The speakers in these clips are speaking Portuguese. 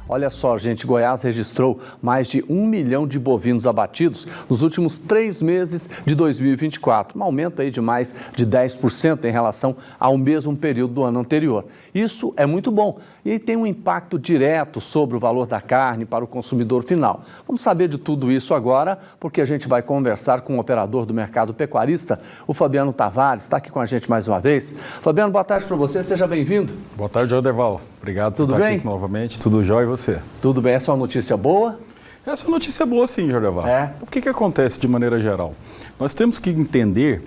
Olha só, gente, Goiás registrou mais de 1 milhão de bovinos abatidos nos últimos 3 meses de 2024, um aumento aí de mais de 10% em relação ao mesmo período do ano anterior. Isso é muito bom e tem um impacto direto sobre o valor da carne para o consumidor final. Vamos saber de tudo isso agora, porque a gente vai conversar com o operador do mercado pecuarista, o Fabiano Tavares, está aqui com a gente mais uma vez. Fabiano, boa tarde para você, seja bem-vindo. Boa tarde, Odeval. Obrigado por estar aqui novamente. Tudo jóia e você? Tudo bem, essa é uma notícia boa? Essa é uma notícia boa sim, Jordeval. O que acontece de maneira geral? Nós temos que entender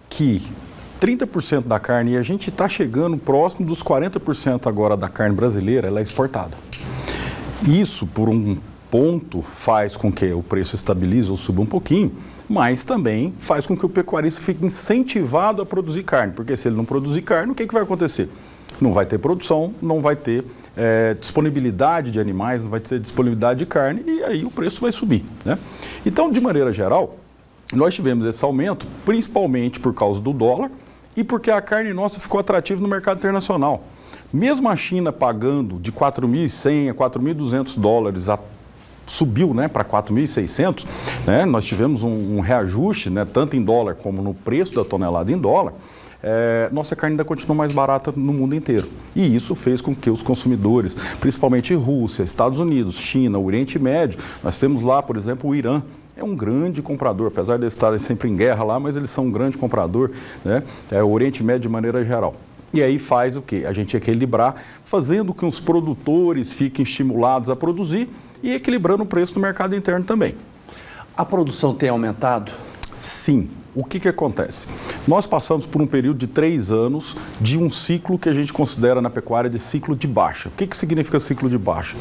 que 30% da carne, e a gente está chegando próximo dos 40% agora da carne brasileira, ela é exportada. Isso, por um ponto, faz com que o preço estabilize ou suba um pouquinho, mas também faz com que o pecuarista fique incentivado a produzir carne, porque se ele não produzir carne, o que vai acontecer? Não vai ter produção, não vai ter disponibilidade de animais, não vai ter disponibilidade de carne e aí o preço vai subir, né? Então, de maneira geral, nós tivemos esse aumento principalmente por causa do dólar e porque a carne nossa ficou atrativa no mercado internacional. Mesmo a China pagando de 4.100 a 4.200 dólares, subiu, né, para 4.600, né? Nós tivemos um reajuste, né, tanto em dólar como no preço da tonelada em dólar. Nossa carne ainda continua mais barata no mundo inteiro. E isso fez com que os consumidores, principalmente Rússia, Estados Unidos, China, Oriente Médio, nós temos lá, por exemplo, o Irã, é um grande comprador, apesar de eles estarem sempre em guerra lá, mas eles são um grande comprador, né? O Oriente Médio de maneira geral. E aí faz o quê? A gente equilibrar, fazendo com que os produtores fiquem estimulados a produzir e equilibrando o preço no mercado interno também. A produção tem aumentado? Sim. O que acontece? Nós passamos por um período de 3 anos de um ciclo que a gente considera na pecuária de ciclo de baixa. O que significa ciclo de baixa?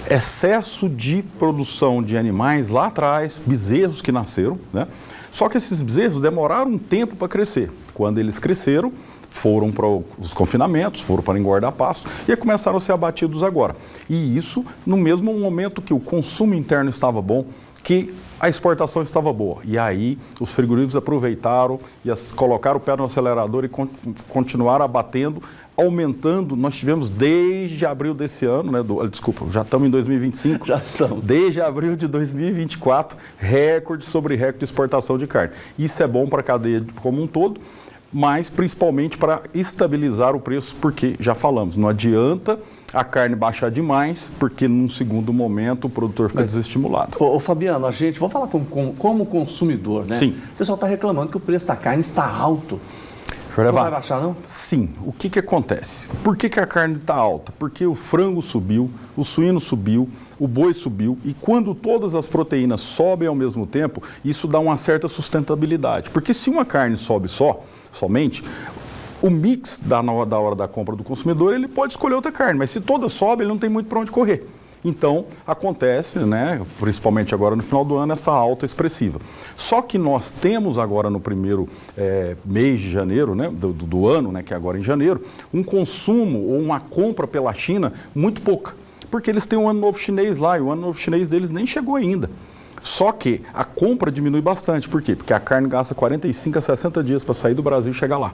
Excesso de produção de animais lá atrás, bezerros que nasceram, né? Só que esses bezerros demoraram um tempo para crescer. Quando eles cresceram, foram para os confinamentos, foram para engordar pasto e começaram a ser abatidos agora. E isso no mesmo momento que o consumo interno estava bom, que a exportação estava boa. E aí os frigoríficos aproveitaram e colocaram o pé no acelerador e continuaram abatendo, aumentando. Nós tivemos desde abril desse ano, né, desculpa, já estamos em 2025. Já estamos. Desde abril de 2024, recorde sobre recorde de exportação de carne. Isso é bom para a cadeia como um todo, mas principalmente para estabilizar o preço, porque já falamos, não adianta a carne baixar demais, porque num segundo momento o produtor fica desestimulado. Ô Fabiano, vamos falar como consumidor, né? Sim. O pessoal está reclamando que o preço da carne está alto. Não vai baixar, não? Sim. O que acontece? Por que a carne está alta? Porque o frango subiu, o suíno subiu, o boi subiu, e quando todas as proteínas sobem ao mesmo tempo, isso dá uma certa sustentabilidade. Porque se uma carne sobe somente, o mix da hora da compra do consumidor, ele pode escolher outra carne, mas se toda sobe, ele não tem muito para onde correr. Então, acontece, né, principalmente agora no final do ano, essa alta expressiva. Só que nós temos agora no primeiro mês de janeiro, né, do ano, né, que é agora em janeiro, um consumo ou uma compra pela China muito pouca. Porque eles têm o Ano Novo Chinês lá e o Ano Novo Chinês deles nem chegou ainda. Só que a compra diminui bastante. Por quê? Porque a carne gasta 45 a 60 dias para sair do Brasil e chegar lá.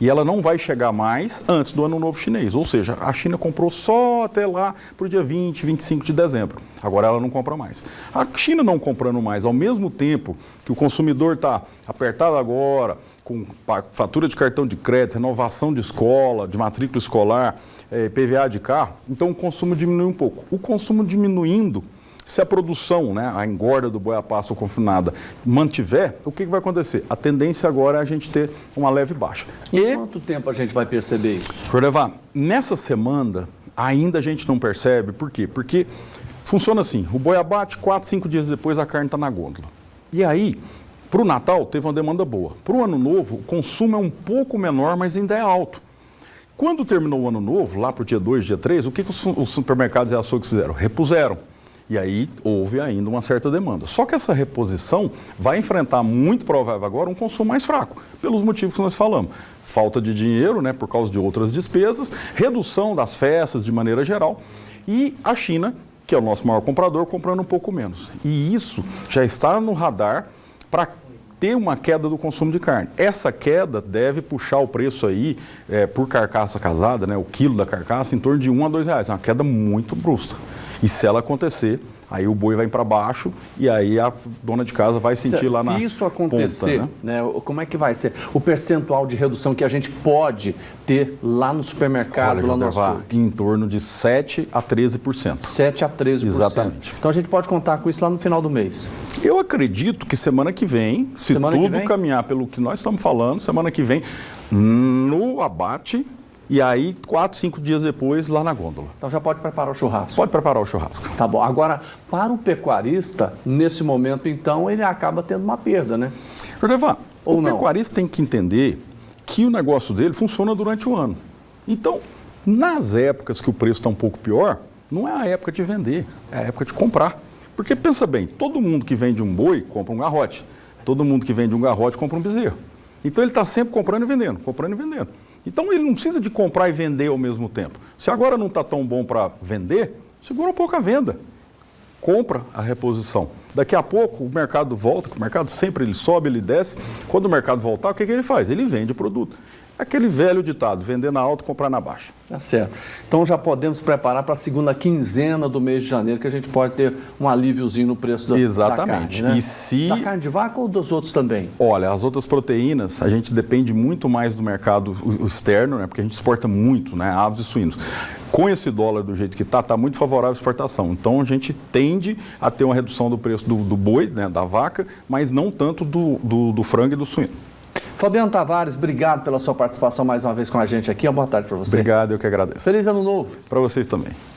E ela não vai chegar mais antes do Ano Novo Chinês. Ou seja, a China comprou só até lá para o dia 20, 25 de dezembro. Agora ela não compra mais. A China não comprando mais, ao mesmo tempo que o consumidor está apertado agora, com fatura de cartão de crédito, renovação de escola, de matrícula escolar, PVA de carro, então o consumo diminui um pouco. O consumo diminuindo, se a produção, né, a engorda do boi a pasto ou confinada mantiver, o que vai acontecer? A tendência agora é a gente ter uma leve baixa. Em quanto tempo a gente vai perceber isso? Jordeval, nessa semana ainda a gente não percebe. Por quê? Porque funciona assim, o boi abate, 4, 5 dias depois a carne está na gôndola. E aí, para o Natal teve uma demanda boa. Para o Ano Novo, o consumo é um pouco menor, mas ainda é alto. Quando terminou o Ano Novo, lá para o dia 2, dia 3, o que os supermercados e açougues fizeram? Repuseram. E aí houve ainda uma certa demanda. Só que essa reposição vai enfrentar, muito provável agora, um consumo mais fraco, pelos motivos que nós falamos. Falta de dinheiro, né, por causa de outras despesas, redução das festas de maneira geral, e a China, que é o nosso maior comprador, comprando um pouco menos. E isso já está no radar para ter uma queda do consumo de carne. Essa queda deve puxar o preço aí, por carcaça casada, né, o quilo da carcaça, em torno de R$1 a R$2. É uma queda muito brusca. E se ela acontecer, aí o boi vai para baixo e aí a dona de casa vai sentir lá na ponta. Se isso acontecer, né, como é que vai ser? O percentual de redução que a gente pode ter lá no supermercado, Olha, lá no açougue? em torno de 7 a 13%. 7 a 13%. Exatamente. Então a gente pode contar com isso lá no final do mês. Eu acredito que semana que vem, se tudo caminhar pelo que nós estamos falando, semana que vem, no abate, e aí 4, 5 dias depois lá na gôndola. Então já pode preparar o churrasco. Pode preparar o churrasco. Tá bom. Agora, para o pecuarista, nesse momento, então, ele acaba tendo uma perda, né? Jordevan, o pecuarista tem que entender que o negócio dele funciona durante o ano. Então, nas épocas que o preço está um pouco pior, não é a época de vender, é a época de comprar. Porque pensa bem, todo mundo que vende um boi compra um garrote. Todo mundo que vende um garrote compra um bezerro. Então ele está sempre comprando e vendendo, comprando e vendendo. Então ele não precisa de comprar e vender ao mesmo tempo. Se agora não está tão bom para vender, segura um pouco a venda. Compra a reposição. Daqui a pouco o mercado volta, o mercado sempre ele sobe, ele desce. Quando o mercado voltar, o que ele faz? Ele vende o produto. Aquele velho ditado, vender na alta, comprar na baixa. Tá certo. Então já podemos preparar para a segunda quinzena do mês de janeiro, que a gente pode ter um alíviozinho no preço da carne, né? E da carne de vaca ou dos outros também? Olha, as outras proteínas, a gente depende muito mais do mercado externo, né? Porque a gente exporta muito, né? Aves e suínos. Com esse dólar do jeito que está muito favorável à exportação. Então a gente tende a ter uma redução do preço do boi, né? Da vaca, mas não tanto do frango e do suíno. Fabiano Tavares, obrigado pela sua participação mais uma vez com a gente aqui. Uma boa tarde para você. Obrigado, eu que agradeço. Feliz Ano Novo. Para vocês também.